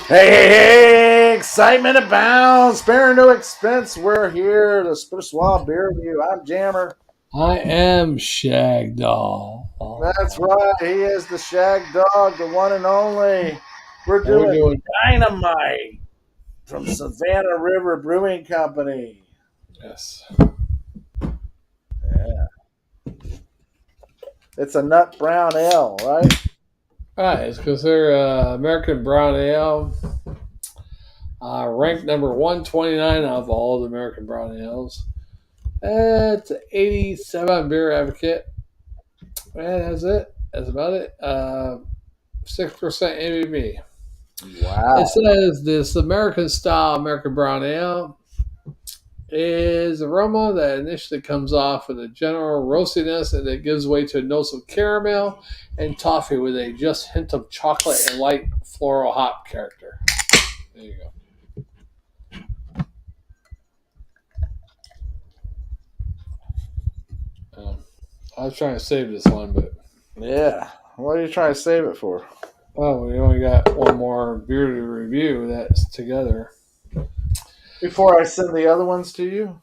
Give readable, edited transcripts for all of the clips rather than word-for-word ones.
Hey, hey, hey! Excitement abounds. Sparing no expense. We're here. The Swab Beer Review. I'm Jammer. I am shagdog. That's right. He is the Shag Dog, the one and only. We're And we're doing doing Dynamite from Savannah River Brewing Company. yes. Yeah. It's a nut brown ale, right? Right, it's because they're American Brown Ale, ranked number 129 of all the American Brown Ales. It's an 87 beer advocate. And that's it. That's about it. 6% ABV. It Wow. says this American style American Brown Ale is aroma that initially comes off with a general roastiness and it gives way to notes of caramel and toffee with a just hint of chocolate and light floral hop character. There you go. I was trying to save this one, but Yeah. What are you trying to save it for? we only got one more beer to review that's together. Before I send the other ones to you?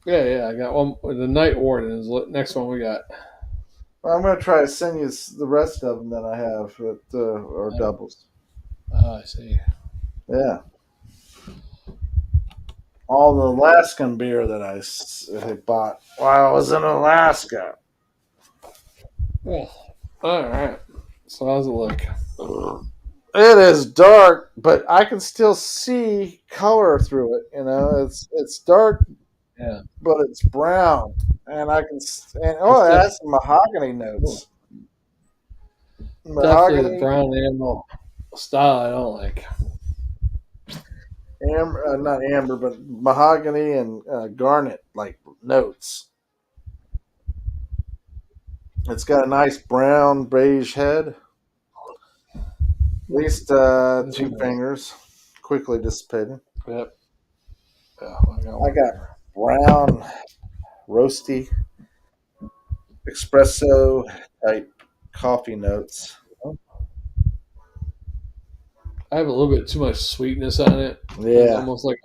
Yeah, I got one. The Night Warden is the next one we got. Well, I'm going to try to send you the rest of them that I have that are doubles. I see. Yeah. All the Alaskan beer that I bought while I was in Alaska. Yeah. All right. So how's it look? It is dark, but I can still see color through it. You know, it's dark, Yeah. but it's brown, and I can and It's it has some mahogany notes. definitely the Mahogany, brown animal style I don't like. amber, not amber, but mahogany and garnet like notes. It's got a nice brown beige head. At least two fingers, quickly dissipating. Yep. Yeah, I got I one got here. brown, roasty, espresso type coffee notes. I have a little bit too much sweetness on it. It's Yeah, almost like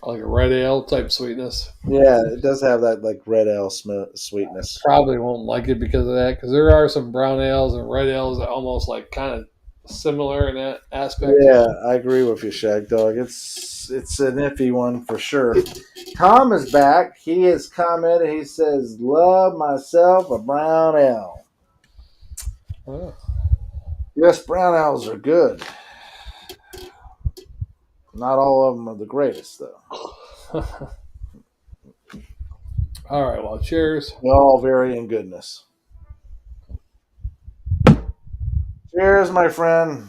a red ale type sweetness. yeah, it does have that like red ale sweetness. Probably won't like it because of that. Because there are some brown ales and red ales that almost like kind of similar in that aspect. Yeah, I agree with you, Shag Dog. It's an iffy one for sure. Tom is back. He has commented. He says, "Love myself a brown ale." Oh. Yes, brown ales are good. Not all of them are the greatest, though. All right. Well, cheers. They all vary in goodness. Cheers, my friend.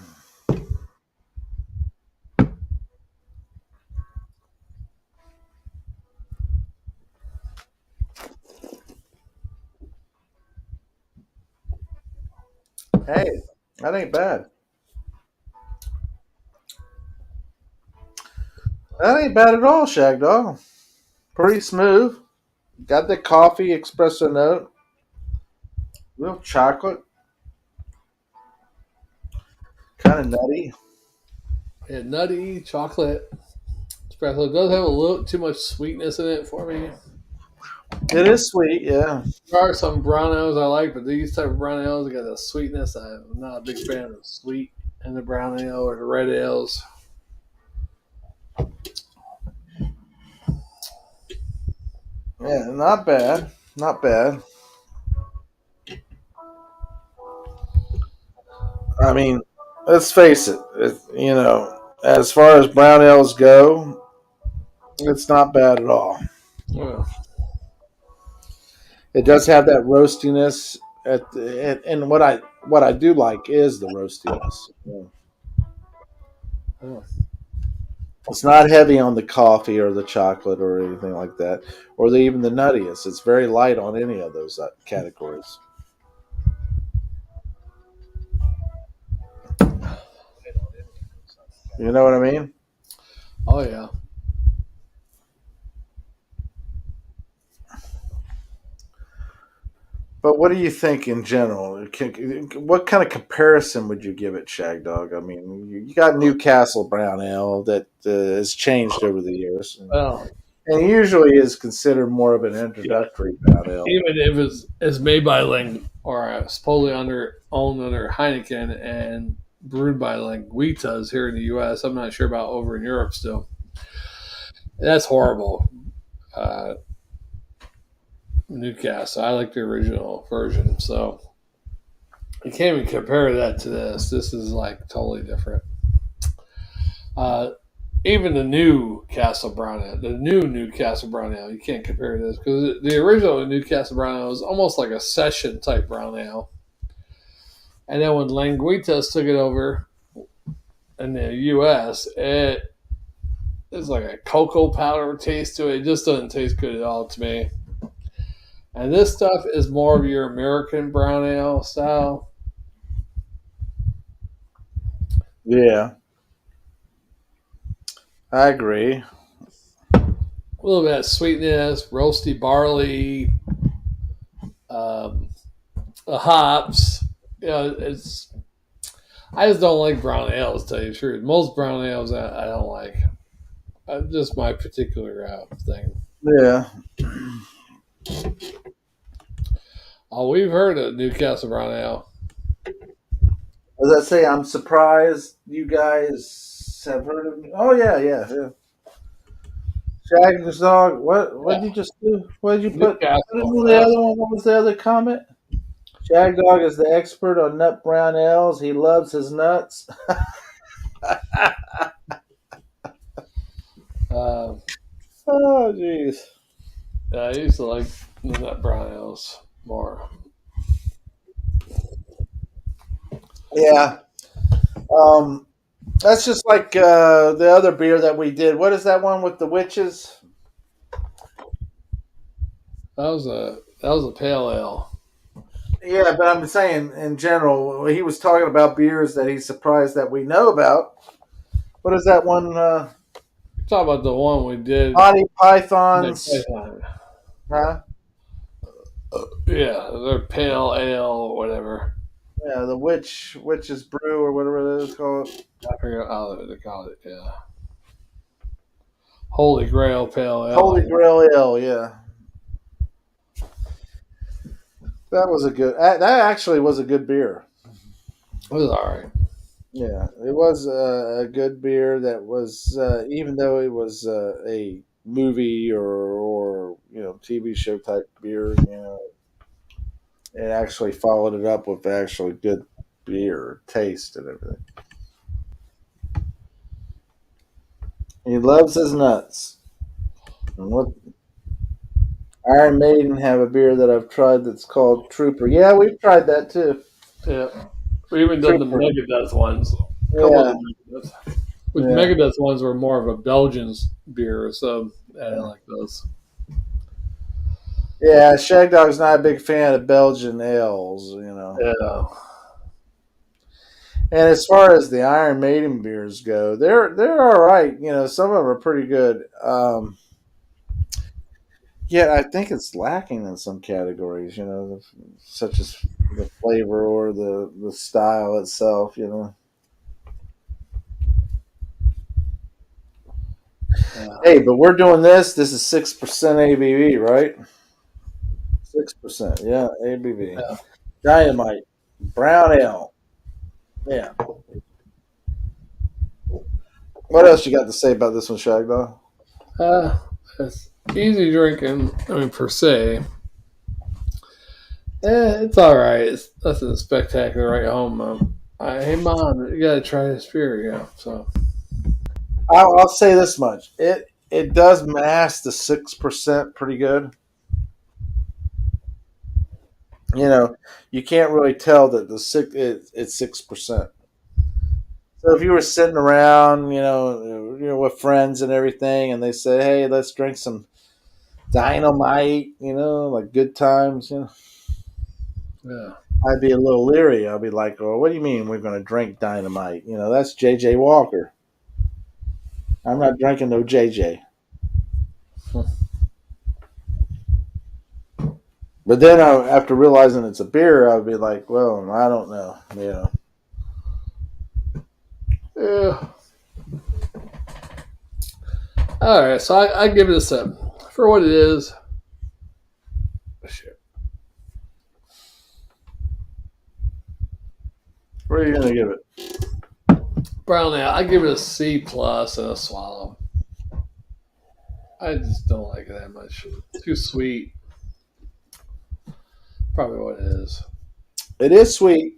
Hey, that ain't bad. That ain't bad at all, Shag Dog. Pretty smooth. Got the coffee espresso note. Little chocolate. Kind of nutty. Yeah, nutty chocolate espresso. It does have a little too much sweetness in it for me. It is sweet, yeah. There are some brown ales I like, but these type of brown ales got a sweetness. I'm not a big fan of sweet in the brown ale or the red ales. Yeah, not bad. Not bad. I mean, let's face it, as far as brown ales go, it's not bad at all. Yeah. It does have that roastiness and what I do like is the roastiness. Yeah. Oh. It's not heavy on the coffee or the chocolate or anything like that, or even the nuttiness. It's very light on any of those categories. You know what I mean? Oh yeah. But what do you think in general? What kind of comparison would you give it, Shagdog? I mean, you got Newcastle Brown Ale that has changed over the years, Well, and usually is considered more of an yeah. introductory brown ale. Even if it's made by or supposedly owned under Heineken and brewed by Linguitas here in the U.S. I'm not sure about over in Europe still. That's horrible. Uh, Newcastle. I like the original version, so you can't even compare that to this. This is like totally different. Uh, Even the new Castle Brown Ale, the new Newcastle Brown Ale, you can't compare this because the original Newcastle Brown Ale was almost like a session type brown ale. And then when Languitas took it over in the U.S., it is like a cocoa powder taste to it. It just doesn't taste good at all to me. And this stuff is more of your American brown ale style. Yeah, I agree. A little bit of sweetness, roasty barley, um, the hops. It's. I just don't like brown ales. To tell you the truth, most brown ales I don't like. Just my particular thing. Yeah, Oh, we've heard of Newcastle brown ale. as I say, I'm surprised you guys have heard of me. Oh yeah, yeah, yeah. Shagdog. What Yeah, did you just do? What did you put? What Newcastle. was the other one? What was the other comment? Shagdog is the expert on nut brown ales. He loves his nuts. Uh, Oh, jeez. I used to like nut brown ales more. Yeah. That's just like the other beer that we did. What is that one with the witches? That was a pale ale. Yeah, but I'm saying in general, he was talking about beers that he's surprised that we know about. What is that one? Talk about the one we did. Monty Next Python's. time. Huh? Yeah, they're pale ale or whatever. Yeah, the witch's brew or whatever it is called. I forget how they call it. Yeah, Holy Grail pale ale. Holy Grail Ale. Yeah, that was a good. That actually was a good beer. It was all right. Yeah, it was a good beer. That was even though it was a movie or TV show type beer. It actually followed it up with actually good beer taste and everything. He loves his nuts. And what Iron Maiden have a beer that I've tried that's called Trooper. Yeah, we've tried that too. Yeah, we even done the Trooper. Megadeth ones. A couple of Yeah, the Megadeth. Which yeah, Megadeth ones were more of a Belgian beer, so I didn't like those. yeah. Shagdog's not a big fan of Belgian ales. Yeah, And as far as the Iron Maiden beers go, they're all right. Some of them are pretty good. Yet I think it's lacking in some categories. Such as the flavor or the style itself. yeah. Hey, but we're doing this. This is 6% ABV, right? 6%, yeah, ABV. Yeah. Dynamite, brown ale. Yeah. What else you got to say about this one, Shagdog? It's easy drinking. I mean, per se. It's all right. It's nothing spectacular right home. Hey, mom, you gotta try this beer. Yeah. So I'll say this much: it does mask the 6% pretty good. You can't really tell that it's 6%. So if you were sitting around, with friends and everything, and they say, "Hey, let's drink some Dynamite," like good times, yeah. I'd be a little leery. I'd be like, "Oh, what do you mean we're going to drink Dynamite? That's J.J. Walker. I'm not drinking no J.J." But then after realizing it's a beer, I'd be like, well, I don't know. Yeah. All right, so I give it a 7 for what it is. Shit. What are you gonna give it? Brown ale, I give it a C plus and a swallow. I just don't like it that much. Too sweet. Probably what it is. It is sweet.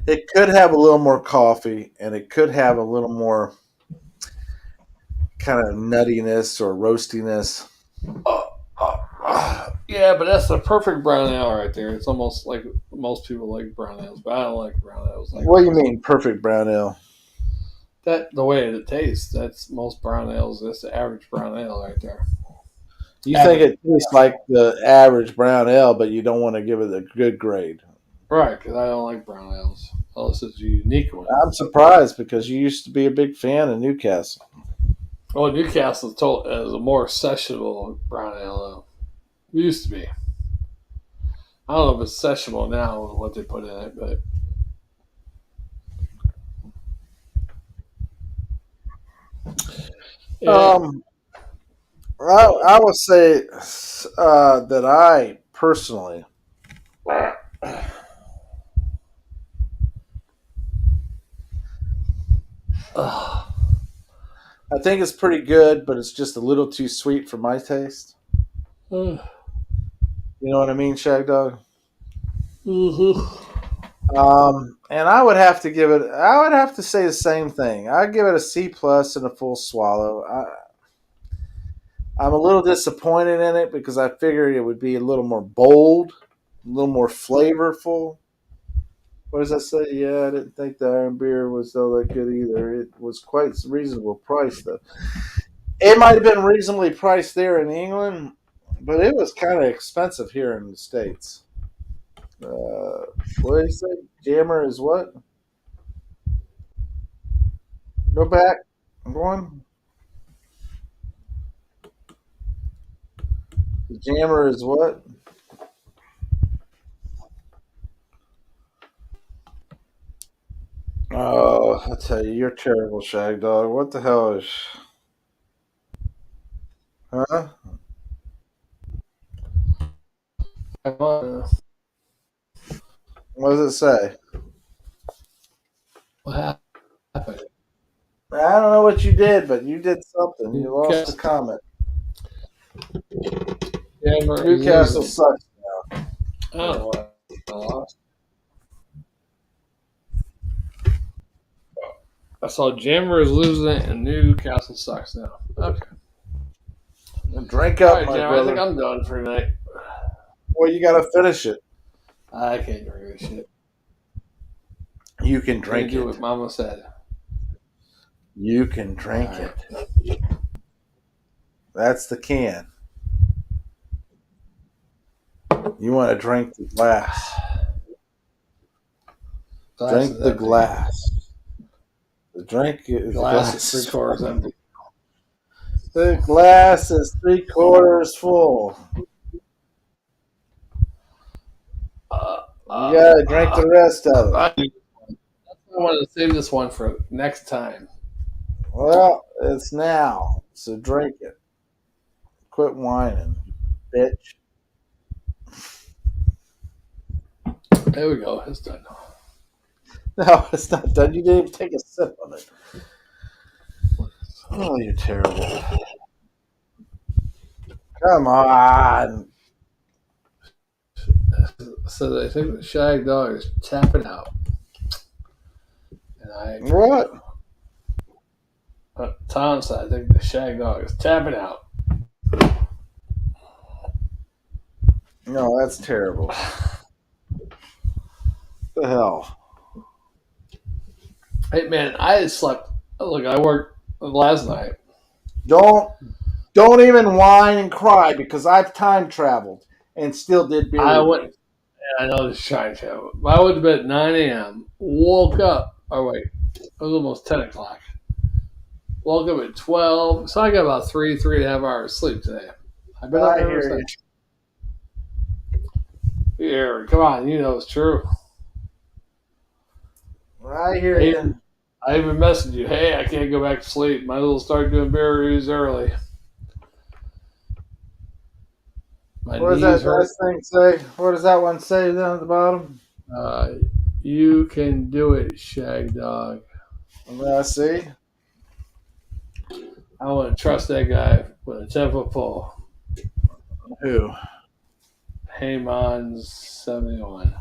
It could have a little more coffee, and it could have a little more kind of nuttiness or roastiness. Yeah, but that's the perfect brown ale right there. It's almost like most people like brown ales, but I don't like brown ales like What do you this. mean, perfect brown ale? That the way it tastes, that's most brown ales. That's the average brown ale right there. You think Average, it tastes like the average brown ale, but you don't want to give it a good grade. right? Because I don't like brown ales. Oh, this is a unique one. I'm surprised because you used to be a big fan of Newcastle. Well, Newcastle is a more sessionable brown ale. It used to be. I don't know if it's sessionable now with what they put in it, but yeah. Um, I would say that I personally, I think it's pretty good, but it's just a little too sweet for my taste. You know what I mean, Shagdog? Mm-hmm. And I would have to give it. I would have to say the same thing. I'd give it a C plus and a full swallow. I'm a little disappointed in it because I figured it would be a little more bold, a little more flavorful. What does that say? Yeah, I didn't think the Iron Beer was all that good either. It was quite reasonable price though. It might have been reasonably priced there in England, but it was kind of expensive here in the States. What did he say? Jammer is what? Go back. I'm going. The Jammer is what? Oh, I tell you, you're terrible, Shag Dog. What the hell is? Huh? What does it say? What happened? I don't know what you did, but you did something. You lost the Newcastle, comment. Denver is Newcastle losing. sucks. I don't know what I lost. I saw Jammer is losing it and Newcastle sucks now. Okay. Drink All up, right, my Jammer, I think brother. I'm done for tonight. Well, you got to finish it. I can't drink this shit. You can Can't drink do it. what Mama said. You can All drink right. it. That's the can. You want to drink the glass. Glass Drink is the empty. glass. The Glass is glass three is quarters full. empty. The glass is 3/4 full. Uh, You uh, gotta drink uh, the rest of it. I want to save this one for next time. Well, it's now, so drink it. Quit whining, bitch. There we go. It's done. No, it's not done. You didn't even take a sip of it. Oh, you're terrible. Come on. So they think the shag dog is tapping out, and I agree. What? Tom said I think the shag dog is tapping out. No, that's terrible. What the hell? Hey man, I had slept. Look, I worked last night. Don't don't even whine and cry because I've time traveled and still did beer I went. reviews. I know this trying to. I went to bed at 9 a.m. Woke up. Oh wait, it was almost 10 o'clock. Woke up at 12. So I got about 3.5 hours sleep today. I've been up I there ever hear you. since. Here, come on, you know it's true. I hear I you. even, I even messaged you. Hey, I can't go back to sleep. Might as well start doing beer reviews early. My What does knees that hurt. last thing say? What does that one say down at the bottom? Uh, you can do it, Shagdog. I see. I want to trust that guy with a 10-foot pole. Who? Heyman 71.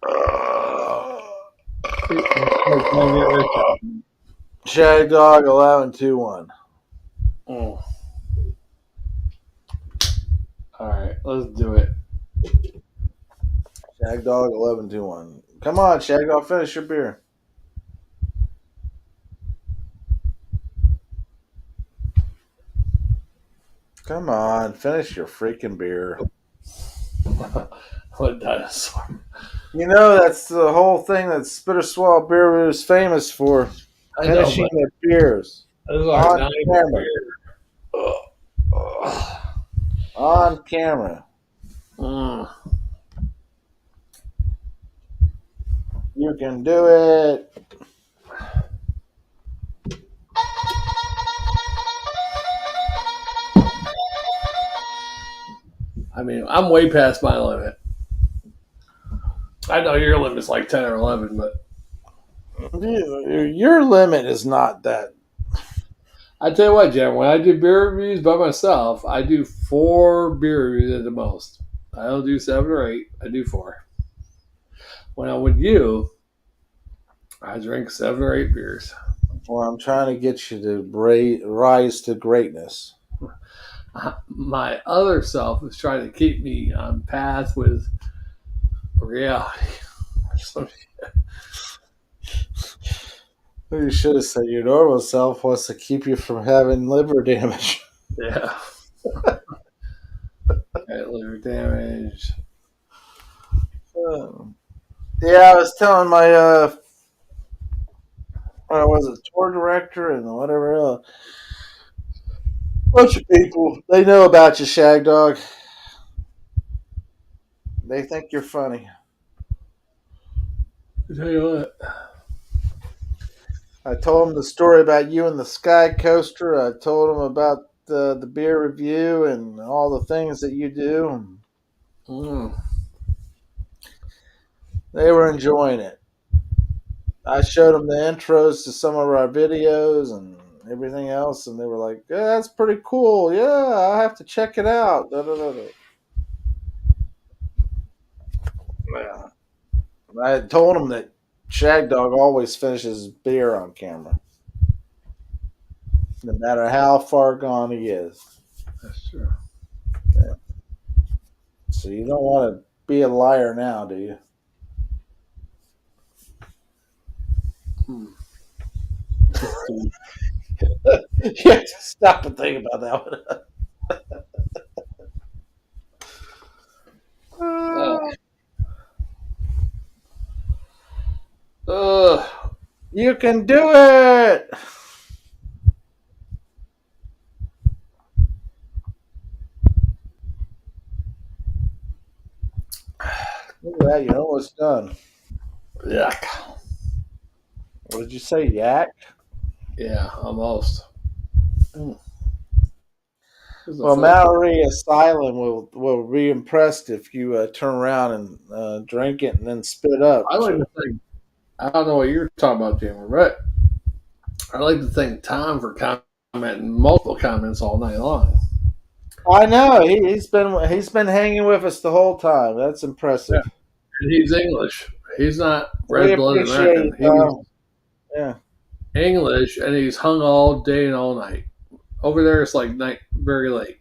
Uh, Like, don't get rich out. Shag Dog 1121. Oh, all right, let's do it. Shag Dog 1121. Come on, Shag Dog, finish your beer. Come on, finish your freaking beer. What dinosaur? You know that's the whole thing that Spitter Swallow Beer is famous for. I know, Finishing but their beers this is our on ninth camera. beer. Ugh. On camera. Mm. You can do it. I mean, I'm way past my limit. I know your limit's like 10 or 11, but Your limit is not that. I tell you what, Jen, when I do beer reviews by myself, I do 4 beer reviews at the most. I don't do 7 or 8. I do 4. When I'm with you, I drink 7 or 8 beers. Well, I'm trying to get you to rise to greatness. My other self is trying to keep me on path with reality. So, You should have said your normal self wants to keep you from having liver damage. yeah. Got liver damage. Yeah, I was telling my what was it, tour director and whatever else. Bunch of people. They know about you, Shag Dog. They think you're funny. I tell you what. I told them the story about you and the Sky Coaster. I told them about the beer review and all the things that you do. Mm. They were enjoying it. I showed them the intros to some of our videos and everything else, and they were like, "Yeah, that's pretty cool. Yeah, I'll have to check it out." Da, da, da, da. Yeah. I had told them that Shag Dog always finishes his beer on camera, no matter how far gone he is. That's true. Yeah. So you don't want to be a liar now, do you? Hmm. You have to stop and think about that Uh, one. uh, You can do it. Look at that. You're almost done. yuck. What did you say, yak? Yeah, almost. Mm. There's a Well, full. Maori Asylum will be impressed if you turn around and drink it and then spit up. I like So to think. I don't know what you're talking about, Jammer, but I like to thank Tom for commenting multiple comments all night long. I know he's been hanging with us the whole time. That's Yeah, impressive. and he's English. He's not We red-blooded appreciate American. it, He's Tom. Yeah, English, and he's hung all day and all night. Over there, it's like night, very late.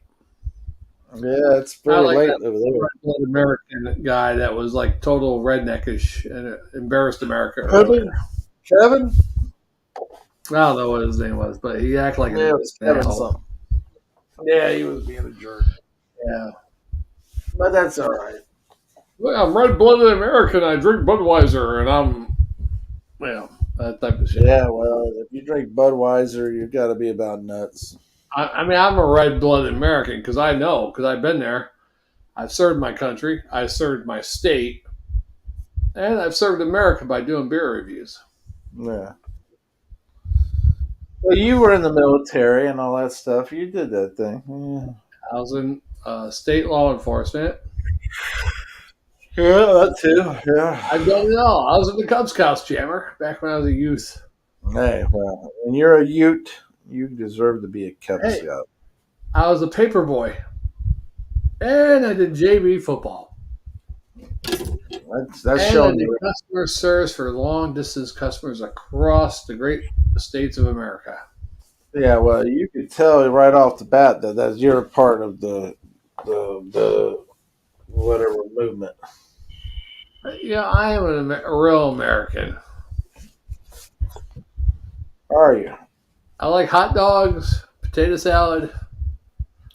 yeah, it's I very like late that over there. red-blooded American guy that was like total redneckish and embarrassed America earlier. Kevin, Kevin, I don't know what his name was, but he acted like yeah, it an was Kevin asshole. something, Yeah, he was being a jerk. Yeah. but that's all right. Well, I'm red-blooded American. I drink Budweiser, and I'm, that type of shit. Yeah, well, if you drink Budweiser, you got to be about nuts. I mean, I'm a red-blooded American because I know because I've been there. I've served my country. I served my state, and I've served America by doing beer reviews. Yeah. Well, you were in the military and all that stuff. You did that thing. I was in state law enforcement. Yeah, yeah, that too. Yeah. I've done it all. I was in the Cub Scouts, Jammer, back when I was a youth. Hey, well, when you're a Ute, you deserve to be a Cub Hey, Scout. I was a paper boy, and I did JV football, That's and I showing did you. customer service for long distance customers across the great states of America. Yeah, well, you could tell right off the bat that you're a part of the whatever movement. Yeah, I am a real American. Are you? I like hot dogs, potato salad,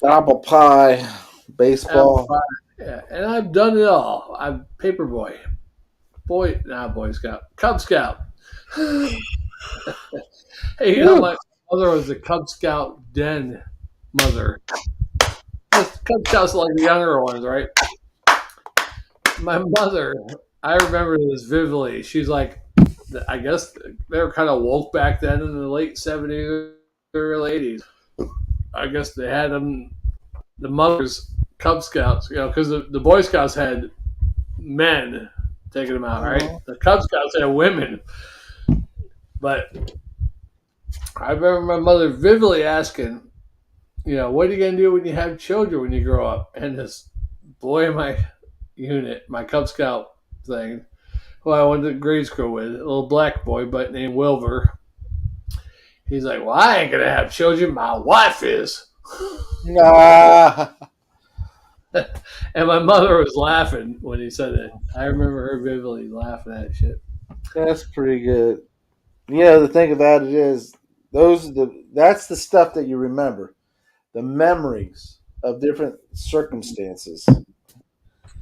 Apple pie, apple baseball. pie. Yeah, and I've done it all. I'm paper boy, Boy Scout, Cub Scout. Hey, Whew. my mother was a Cub Scout den mother. Cub Scouts are like the younger ones, right? My mother, I remember this vividly. She's like, I guess they were kind of woke back then in the late 70s, early 80s. I guess they had them, the mothers, Cub Scouts, because the Boy Scouts had men taking them out, right? Mhm. The Cub Scouts had women. But I remember my mother vividly asking, what are you going to do when you have children when you grow up? And this boy in my unit, my Cub Scout thing, who I went to grade school with, a little black boy, but named Wilbur. He's like, "Well, I ain't gonna have children. My wife is." Nah, And my mother was laughing when he said it. I remember her vividly laughing at shit. that's pretty good. The thing about it is, that's the stuff that you remember, the memories of different circumstances.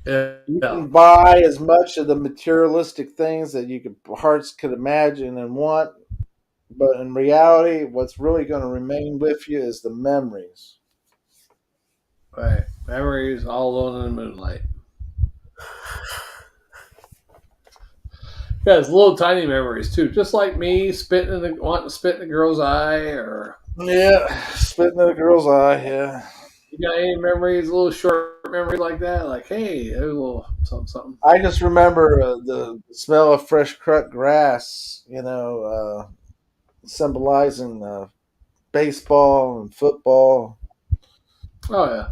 You Yeah, can buy as much of the materialistic things that hearts could imagine and want, but in reality, what's really going to remain with you is the memories. right. Memories all alone in the moonlight. Yeah, it's little tiny memories too, just like me wanting to spit in the girl's eye, or Yeah, spitting in a girl's eye. Yeah, you got any memories, little short memories like that? Like, hey, there's a little something, something. I just remember the smell of fresh cut grass. Symbolizing baseball and football. Oh yeah.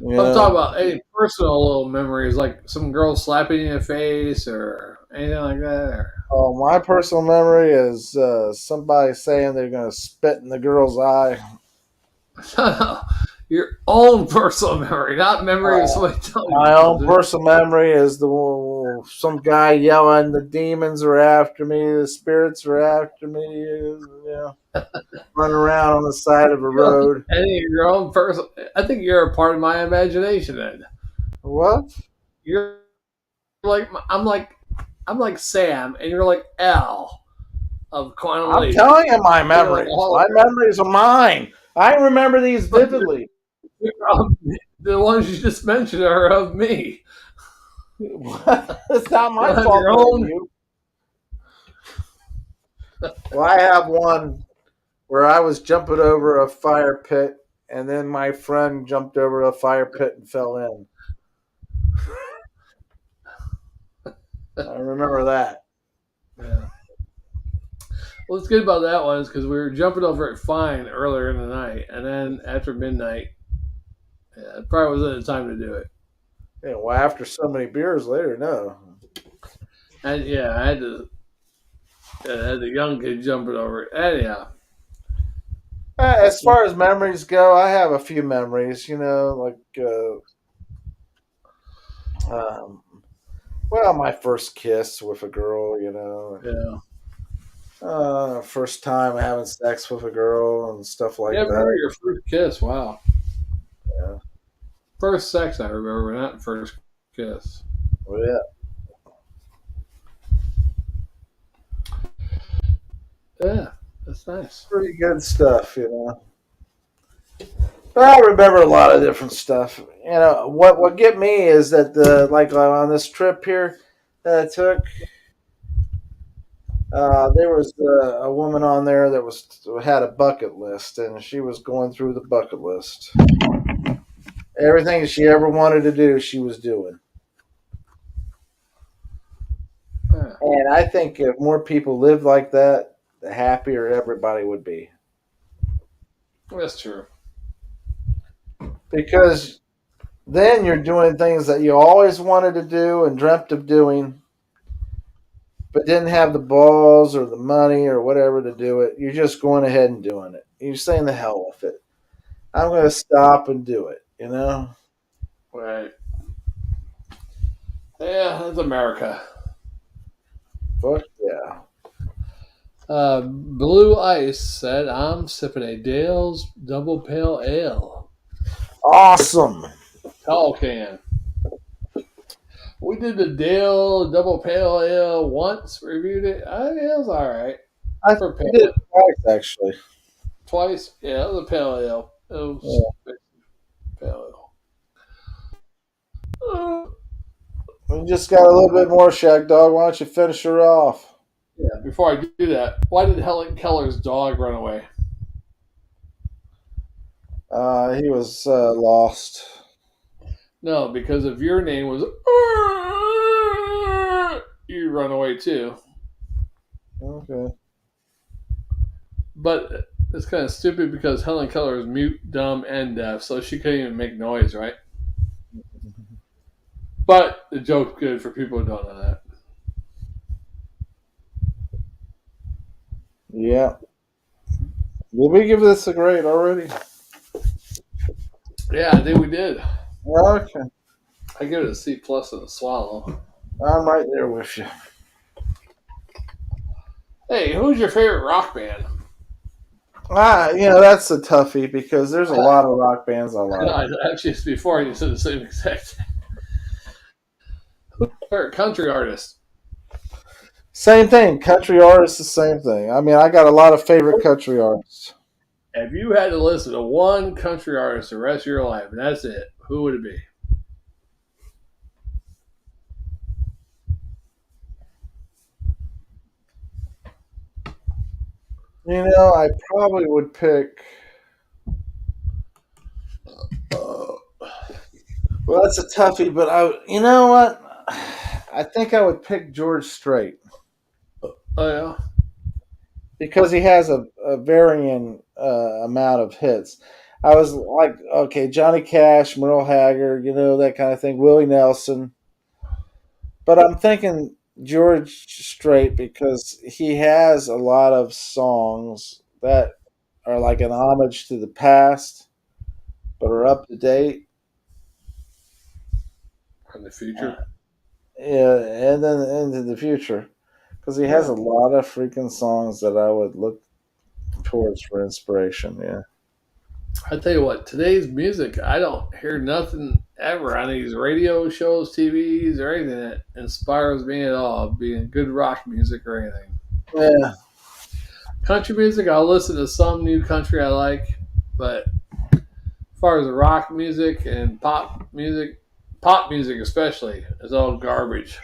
I'm Yeah. talking about any personal little memories, like some girl slapping you in the face or anything like that. Oh, my personal memory is somebody saying they're going to spit in the girl's eye. Or your own personal memory, not memory of Uh, somebody telling you my own something. personal memory is some guy yelling, "The demons are after me, the spirits are after me." Running around on the side of a road. Any of your own personal. I think you're a part of my imagination. Then What? you're like I'm like Sam, and you're like Al of Quantum I'm Leap. telling you my You're like a memories. My hologram. memories are mine. I remember these But vividly. the ones you just mentioned are of me. It's not You'll my have fault your they're own. you. Well, I have one where I was jumping over a fire pit, and then my friend jumped over a fire pit and fell in. I remember that. Yeah. Well, what's good about that one is because we were jumping over it fine earlier in the night, and then after midnight, yeah, it probably wasn't the time to do it. Well, after so many beers later, no. And yeah, I had the young kid jumping over it. Anyhow, As far as memories go, I have a few memories. Um, well, my first kiss with a girl. yeah. First time having sex with a girl and stuff Yeah, like I that. remember your first kiss. Wow. Yeah. First sex, I remember, not first kiss. Well, yeah. Yeah, that's nice. Pretty good stuff. But I remember a lot of different stuff. You know what get me is that the like on this trip here that I took, there was a woman on there that had a bucket list, and she was going through the bucket list. Everything she ever wanted to do, she was doing. Yeah, And I think if more people lived like that, the happier everybody would be. that's true. Because then you're doing things that you always wanted to do and dreamt of doing, but didn't have the balls or the money or whatever to do it. You're just going ahead and doing it. You're saying the hell with it. I'm going to stop and do it, you know? Right. Yeah, that's America. Fuck yeah. Blue Ice said, "I'm sipping a Dale's Double Pale Ale, Awesome. tall can." We did the Dale Double Pale Ale once, reviewed it. It was all right I for did it pale. twice, actually. Twice, yeah, it was a pale ale. It was Yeah. pale ale. We just got a little bit more, Shagdog. Why don't you finish her off? Yeah. Before I do that, why did Helen Keller's dog run away? He was lost. No, because if your name was, you run away too. Okay. But it's kind of stupid because Helen Keller is mute, dumb, and deaf, so she couldn't even make noise, right? But the joke's good for people who don't know that. Yeah. Did we give this a grade already? Yeah, I think we did. Okay. I give it a C plus and a swallow. I'm right there with you. Hey, who's your favorite rock band? That's a toughie because there's a lot of rock bands I like. Actually, it's before you said the same exact. Favorite country artist? Same thing. Country artists, the same thing. I mean, I got a lot of favorite country artists. If you had to listen to one country artist the rest of your life, and that's it, who would it be? I probably would pick. Well, that's a toughie, but you know what? I think I would pick George Strait Oh yeah, because he has a varying amount of hits. I was like, okay, Johnny Cash, Merle Haggard, that kind of thing, Willie Nelson. But I'm thinking George Strait because he has a lot of songs that are like an homage to the past, but are up to date. in the future. Yeah, and then into the future, because he has Yeah, a lot of freaking songs that I would look towards for inspiration. Yeah, I tell you what, today's music, I don't hear nothing ever on these radio shows, TVs, or anything that inspires me at all, being good rock music or anything. yeah, Country music, I'll listen to some new country I like, but as far as rock music and pop music especially, is all garbage.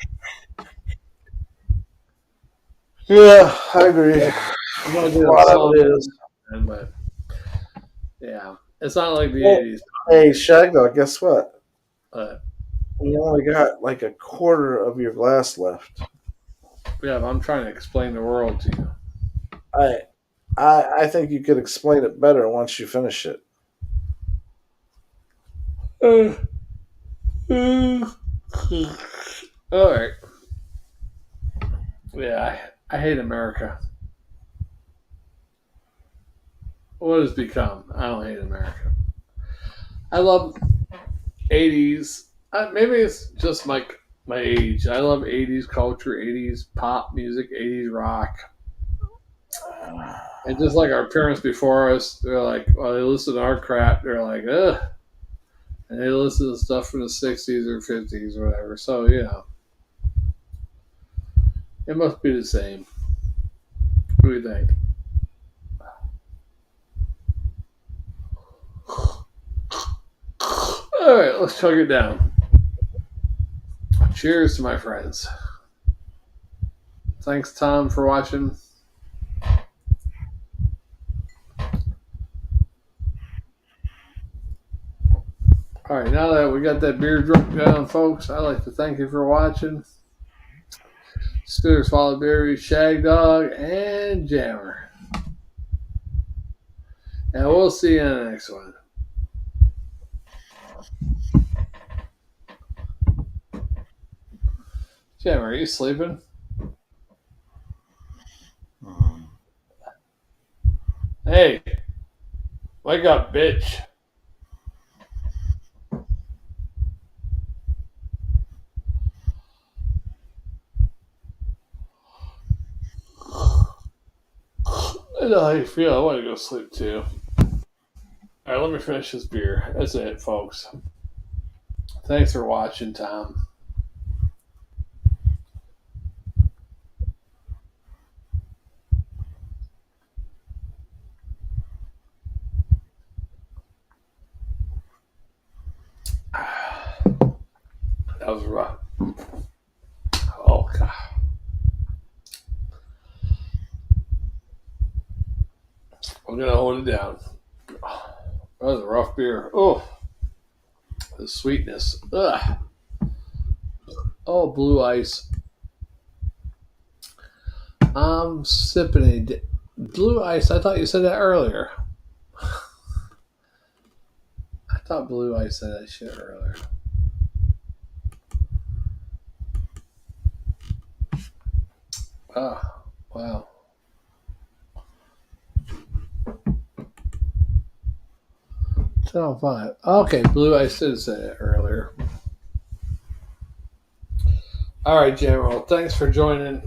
yeah. I agree. I'm A gonna do a lot of song, it is. but yeah, it's not like the Well, '80s. hey, Shagdog, guess what? But You only got like a quarter of your glass left. yeah, I'm trying to explain the world to you. I, I think you could explain it better once you finish it. All right. Yeah, I hate America. What has become? I don't hate America. I love '80s. Maybe it's just my age. I love '80s culture, '80s pop music, '80s rock. And just like our parents before us, they're like, well, they listen to our crap. They're like, ugh. And they listen to stuff from the '60s or '50s or whatever. So, it must be the same. What do you think? All right, let's chug it down. Cheers to my friends. Thanks, Tom, for watching. All right, now that we got that beer drunk down, folks, I'd like to thank you for watching. Scooters, Follow Berry, Shagdog, and Jammer. And we'll see you in the next one. Jammer, are you sleeping? Hey, wake up, bitch. I know how you feel. I want to go sleep too. All right, let me finish this beer. That's it, folks. Thanks for watching, Tom. That was rough. Oh, God. I'm going to hold it down. That was a rough beer. Oh, the sweetness. Ugh. Oh, blue ice. I'm sipping a blue ice. I thought you said that earlier. I thought blue ice said that shit earlier. Oh, wow. Channel 5. Okay, blue ice did say that earlier. All right, General. Thanks for joining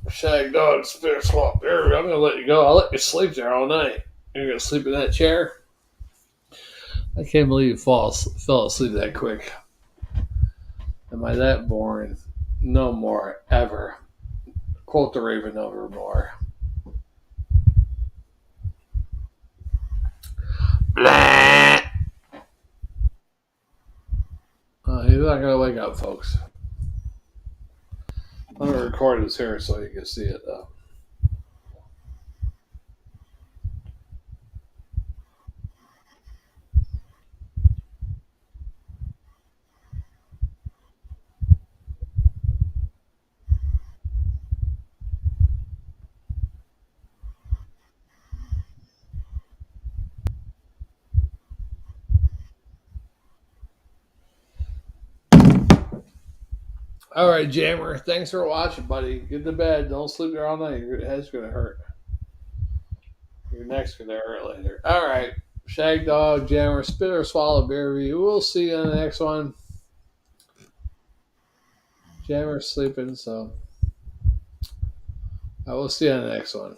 Shagdog Spirit Swap Beer. I'm going to let you go. I'll let you sleep there all night. You're going to sleep in that chair? I can't believe you fell asleep that quick. Am I that boring? No more, ever. Quote the Raven over more. Blah. He's not going to wake up, folks. I'm going to record this here so you can see it, though. All right, Jammer. Thanks for watching, buddy. Get to bed. Don't sleep there all night. Your head's going to hurt. Your neck's going to hurt later. All right. Shagdog, Jammer, Spit or Swallow Beer Review. We'll see you in the next one. Jammer's sleeping, so I will see you in the next one.